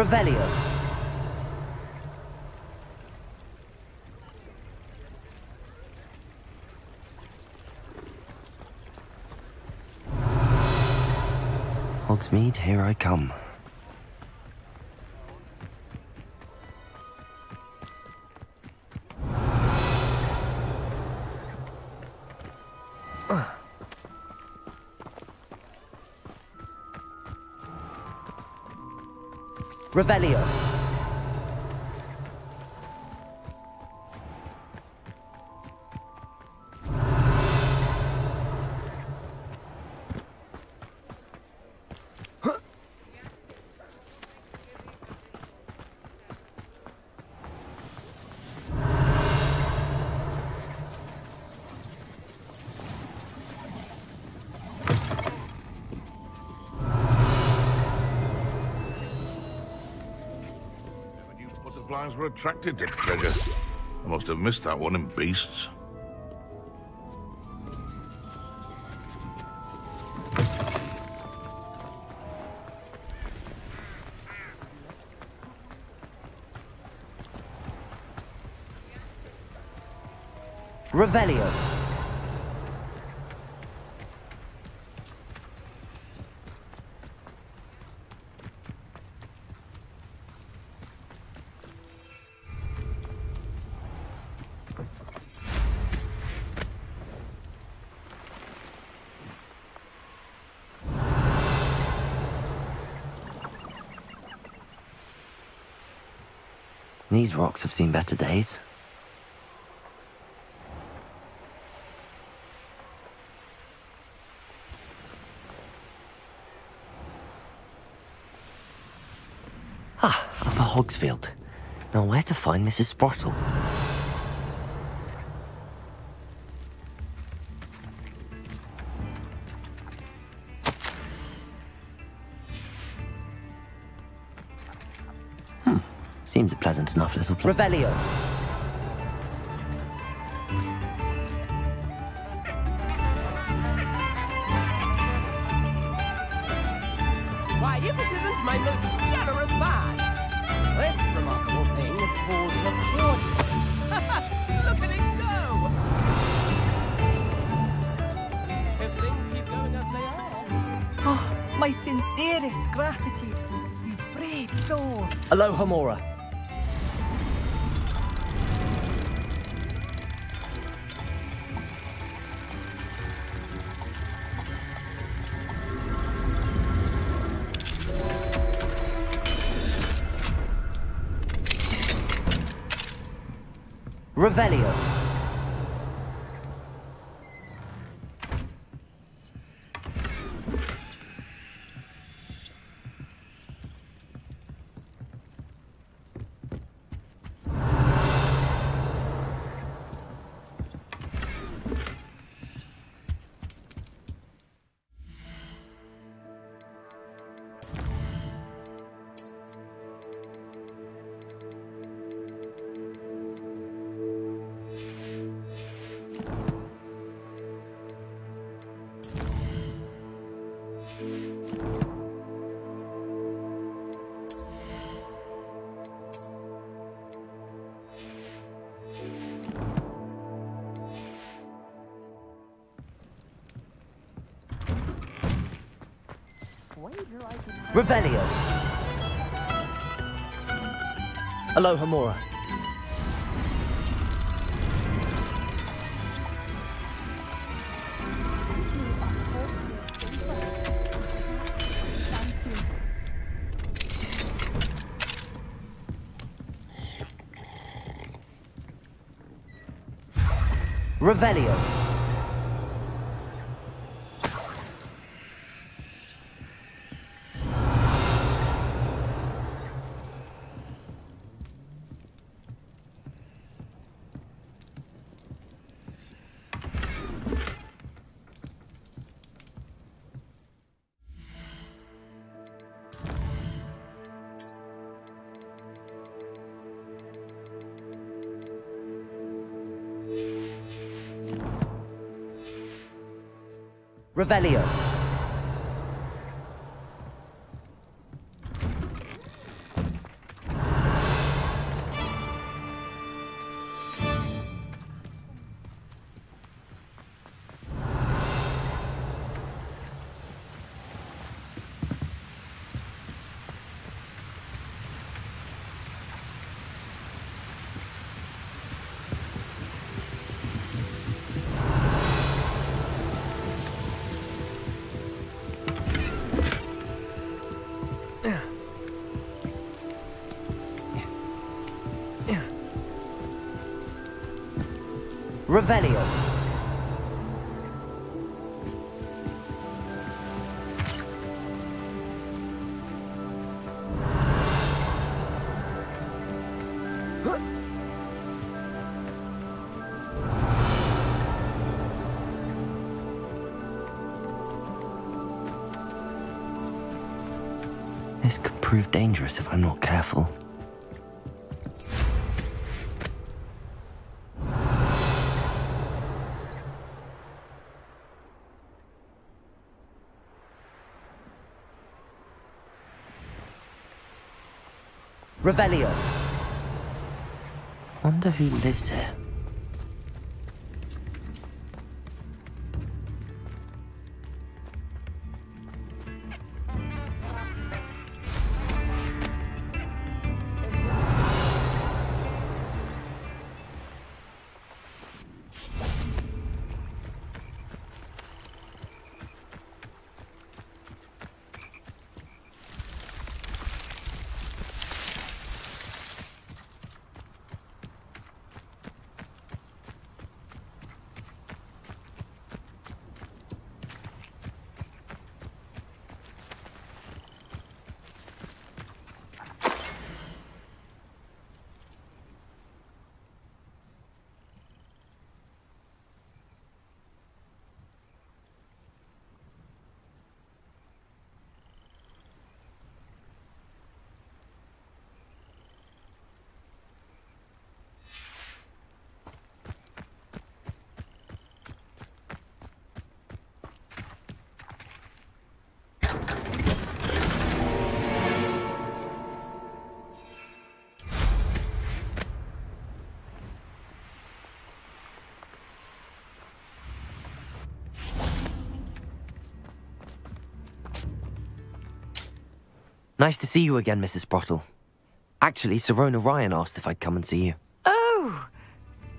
Revelio. Hogsmeade, here I come. Revelio. Butterflies were attracted to treasure. I must have missed that one in Beasts. Revelio. These rocks have seen better days. Ah, Upper Hogsfield. Now where to find Mrs. Sprottle? Seems a pleasant enough little place. Revelio. Why, if it isn't my most generous man! This remarkable thing is called the Hogwarts. Look at it go! If things keep going as they are... Oh, my sincerest gratitude, you brave soul. Aloha Mora. Revelio. Revelio. Aloha Mora. Revelio. Revelio. Revelio. This could prove dangerous if I'm not careful. Revelio. Wonder who lives here. Nice to see you again, Mrs. Sprottle. Actually, Serona Ryan asked if I'd come and see you. Oh,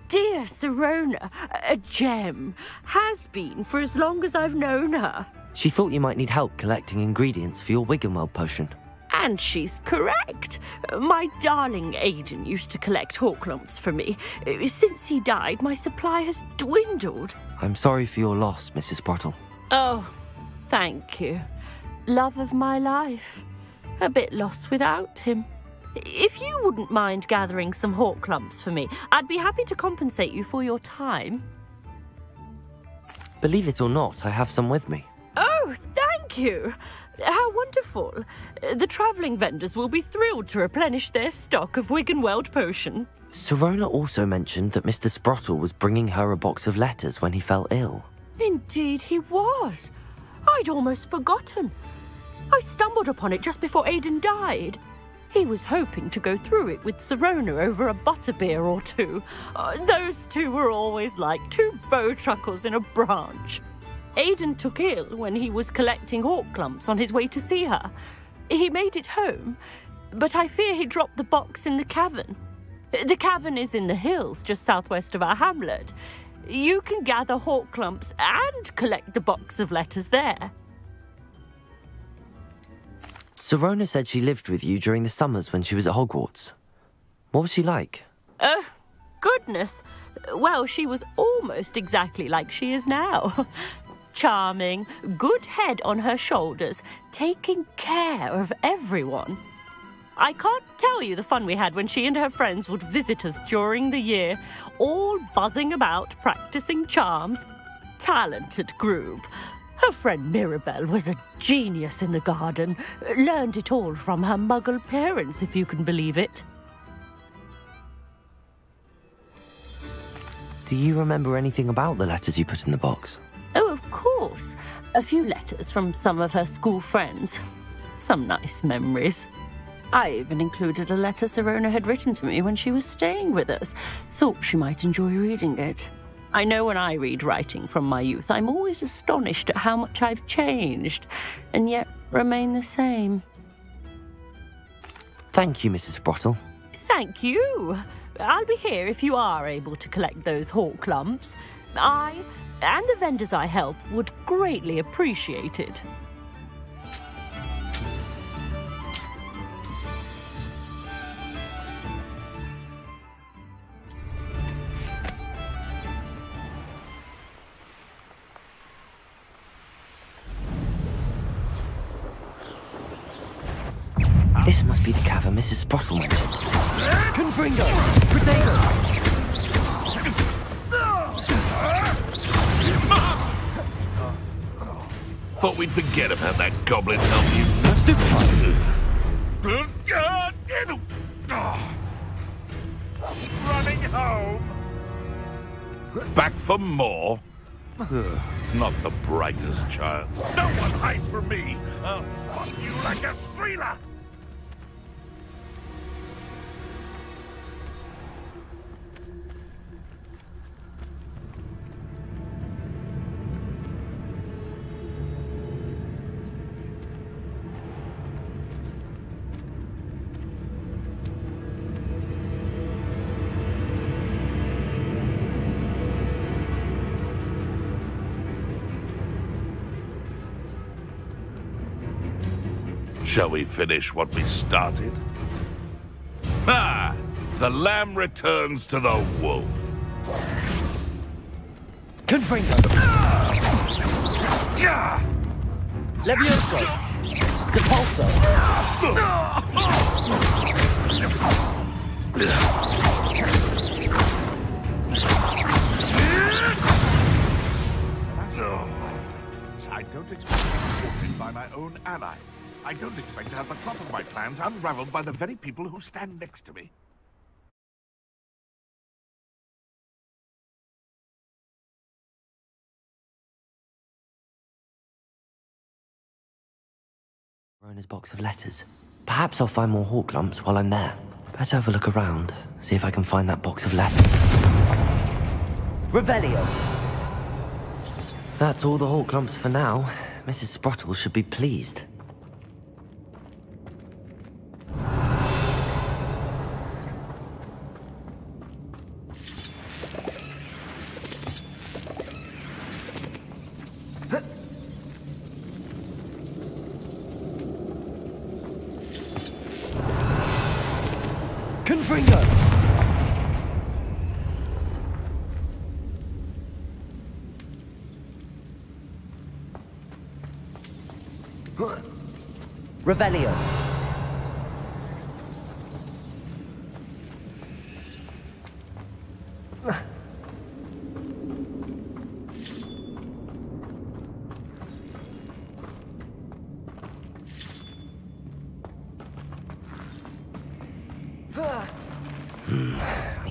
dear Serona, a gem. Has been for as long as I've known her. She thought you might need help collecting ingredients for your Wiggenweld potion. And she's correct. My darling Aidan used to collect Horklumps for me. Since he died, my supply has dwindled. I'm sorry for your loss, Mrs. Sprottle. Oh, thank you. Love of my life. A bit lost without him. If you wouldn't mind gathering some Horklumps for me, I'd be happy to compensate you for your time. Believe it or not, I have some with me. Oh, thank you. How wonderful. The travelling vendors will be thrilled to replenish their stock of Wiggenweld potion. Serona also mentioned that Mr. Sprottle was bringing her a box of letters when he fell ill. Indeed he was. I'd almost forgotten. I stumbled upon it just before Aidan died. He was hoping to go through it with Serona over a butterbeer or two. Those two were always like two bowtruckles in a branch. Aidan took ill when he was collecting Horklumps on his way to see her. He made it home, but I fear he dropped the box in the cavern. The cavern is in the hills just southwest of our hamlet. You can gather Horklumps and collect the box of letters there. Serona said she lived with you during the summers when she was at Hogwarts. What was she like? Goodness. Well, she was almost exactly like she is now. Charming, good head on her shoulders, taking care of everyone. I can't tell you the fun we had when she and her friends would visit us during the year, all buzzing about, practicing charms. Talented group. Her friend Mirabelle was a genius in the garden. Learned it all from her muggle parents, if you can believe it. Do you remember anything about the letters you put in the box? Oh, of course. A few letters from some of her school friends. Some nice memories. I even included a letter Serona had written to me when she was staying with us. Thought she might enjoy reading it. I know when I read writing from my youth, I'm always astonished at how much I've changed, and yet remain the same. Thank you, Mrs. Sprottle. Thank you. I'll be here if you are able to collect those Horklumps. I, and the vendors I help, would greatly appreciate it. This must be the cavern Mrs. Sprottle mentioned. Confringo! Protego! Thought we'd forget about that goblin helping you. Stupefy! Running home. Back for more? Not the brightest child. No one hides from me. I'll spot you like a streeler. Shall we finish what we started? Ah! The lamb returns to the wolf. Confringo! Levioso! Depulso! I don't expect to be supported by my own ally. I don't expect to have the plot of my plans unraveled by the very people who stand next to me. Serona's box of letters. Perhaps I'll find more hawk lumps while I'm there. Better have a look around, see if I can find that box of letters. Revelio! That's all the hawk lumps for now. Mrs. Sprottle should be pleased. Confringo! Revelio!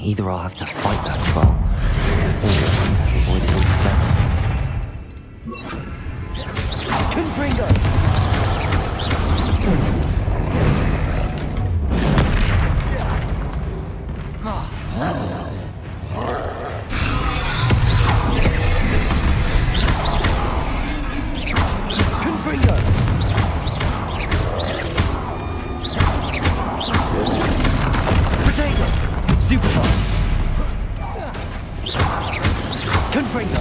Either I'll have to fight that troll, or avoid it altogether. Confringo! Confringo! Protego! Stupefy! Confringo!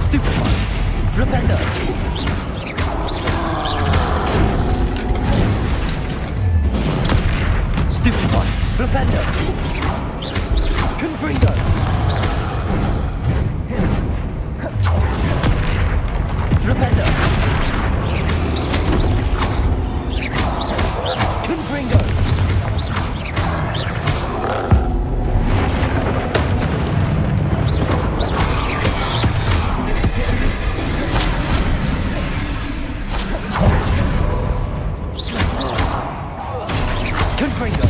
Stupefy! Flipendo! Stupefy! Flipendo! Confringo! Flipendo! Confringo! Confringo!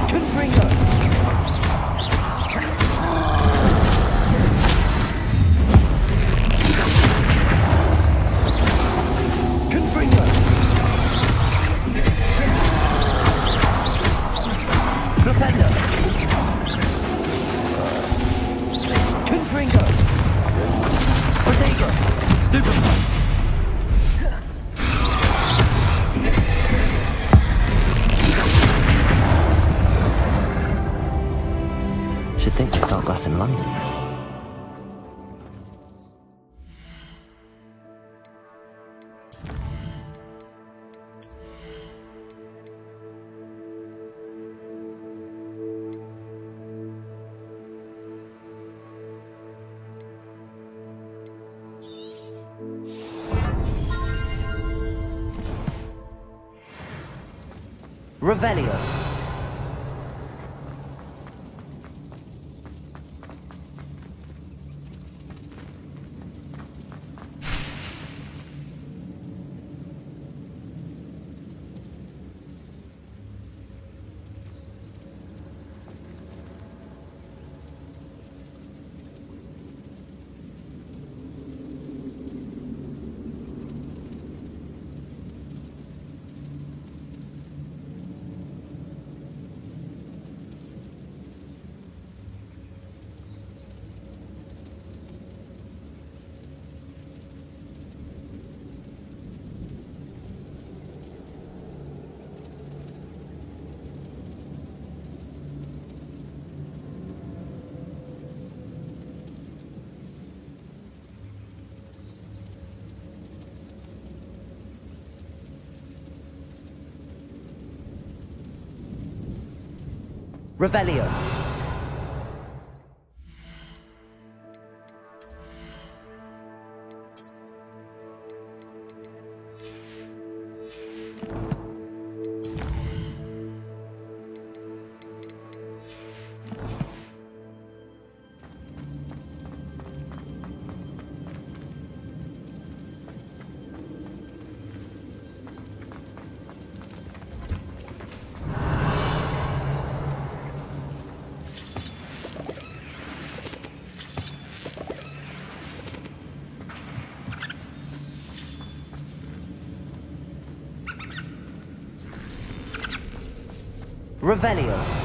Confringo! Confringo! Flipendo! Confringo! Protego! Stupefy! Should think we've got glass in London. Revelio. Revelio. Revelio.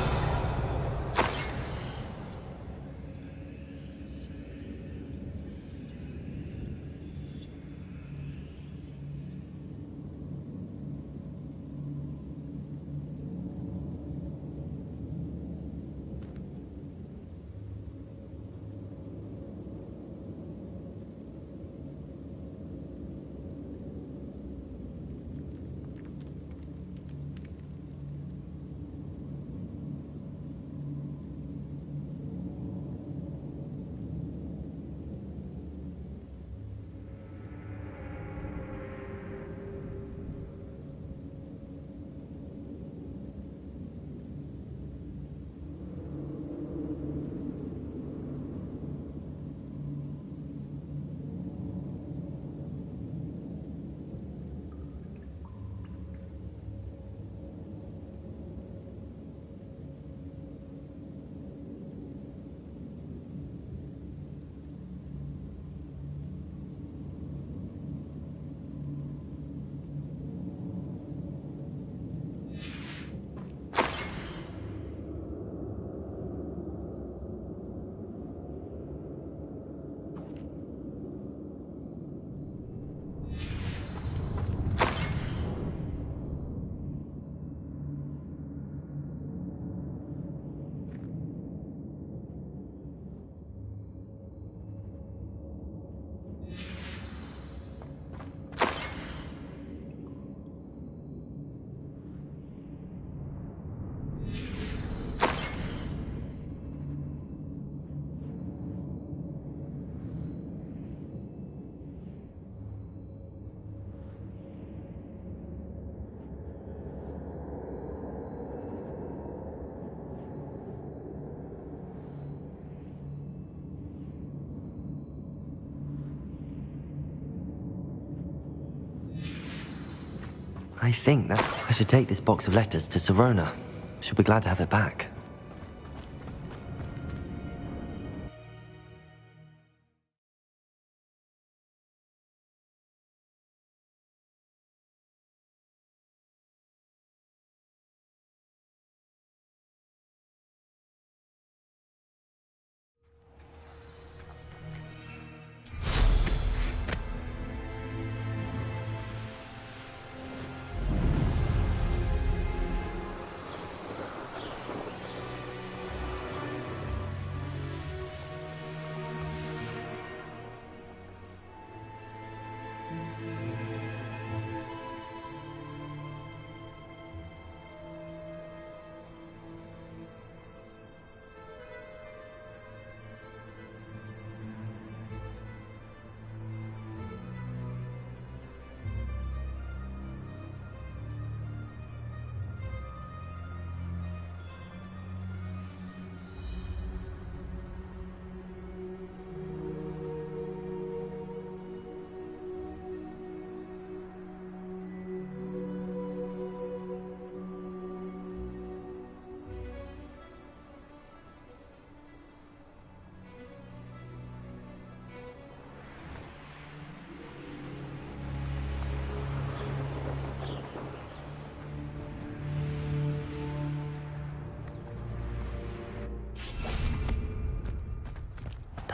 I think that I should take this box of letters to Serona. She'll be glad to have it back.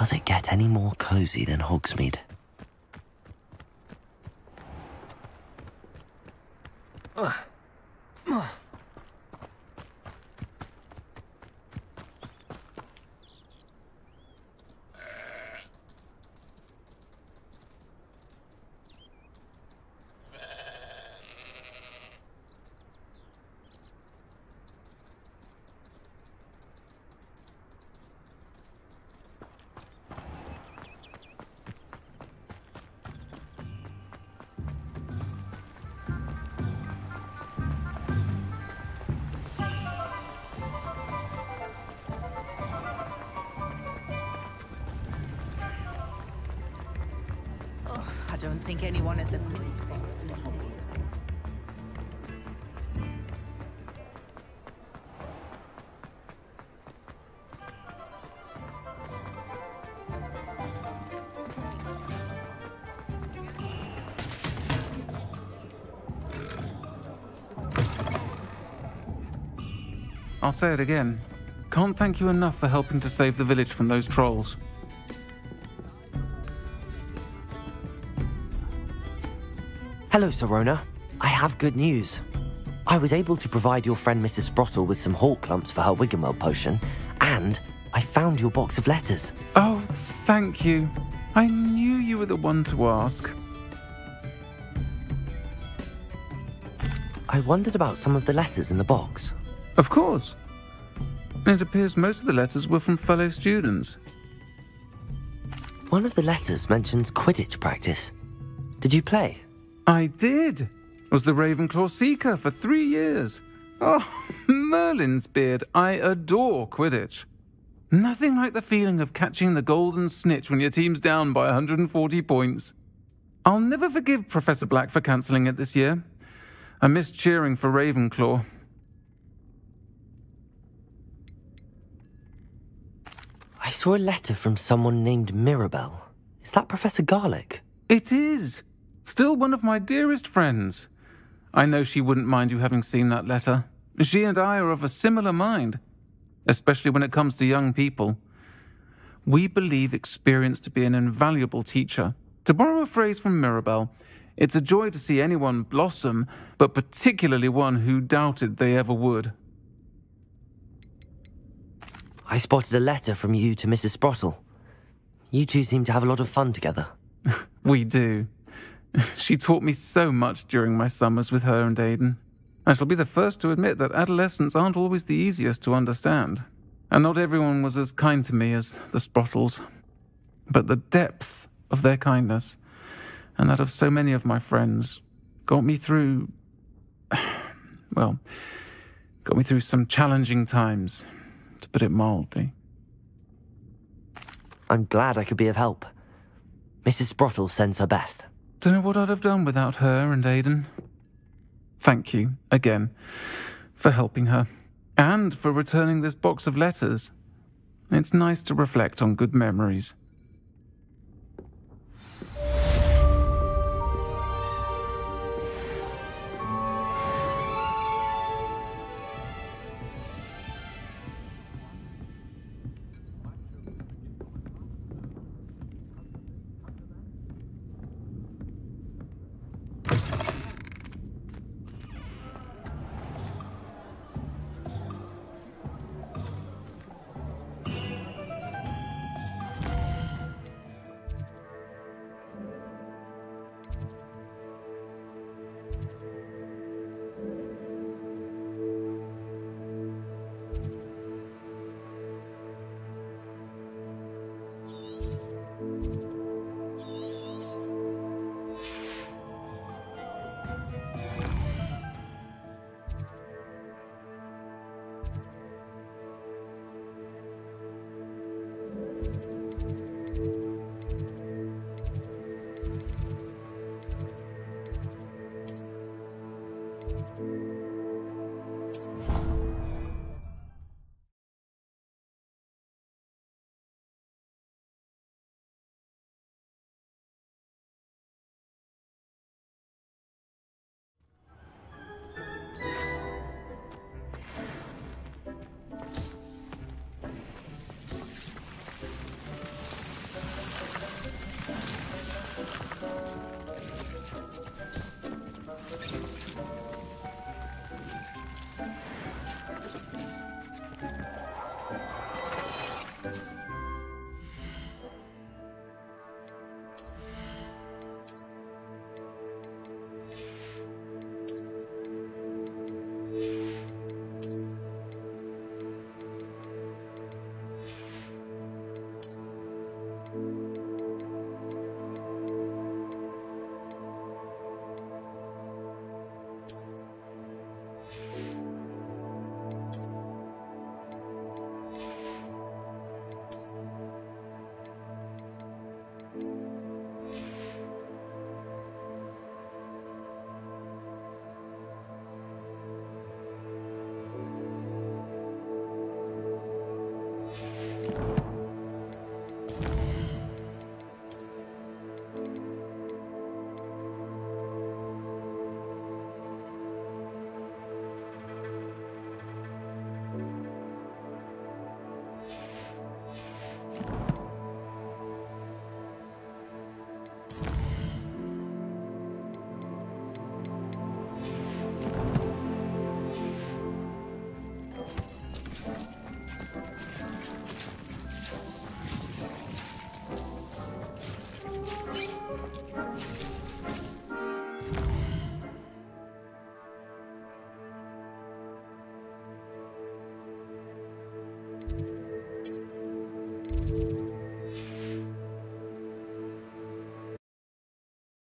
Does it get any more cozy than Hogsmeade? I don't think anyone at the mini spot. I'll say it again. Can't thank you enough for helping to save the village from those trolls. Hello, Serona. I have good news. I was able to provide your friend Mrs. Sprottle with some hawk lumps for her Wiggenweld potion, and I found your box of letters. Oh, thank you. I knew you were the one to ask. I wondered about some of the letters in the box. Of course. It appears most of the letters were from fellow students. One of the letters mentions Quidditch practice. Did you play? I did. Was the Ravenclaw Seeker for 3 years. Oh, Merlin's beard. I adore Quidditch. Nothing like the feeling of catching the golden snitch when your team's down by 140 points. I'll never forgive Professor Black for cancelling it this year. I missed cheering for Ravenclaw. I saw a letter from someone named Mirabelle. Is that Professor Garlick? It is. Still one of my dearest friends. I know she wouldn't mind you having seen that letter. She and I are of a similar mind, especially when it comes to young people. We believe experience to be an invaluable teacher. To borrow a phrase from Mirabelle, it's a joy to see anyone blossom, but particularly one who doubted they ever would. I spotted a letter from you to Mrs. Sprottle. You two seem to have a lot of fun together. We do. She taught me so much during my summers with her and Aidan. I shall be the first to admit that adolescents aren't always the easiest to understand, and not everyone was as kind to me as the Sprottles. But the depth of their kindness, and that of so many of my friends, got me through some challenging times, to put it mildly. I'm glad I could be of help. Mrs. Sprottle sends her best. Don't know what I'd have done without her and Aidan. Thank you, again, for helping her, and for returning this box of letters. It's nice to reflect on good memories.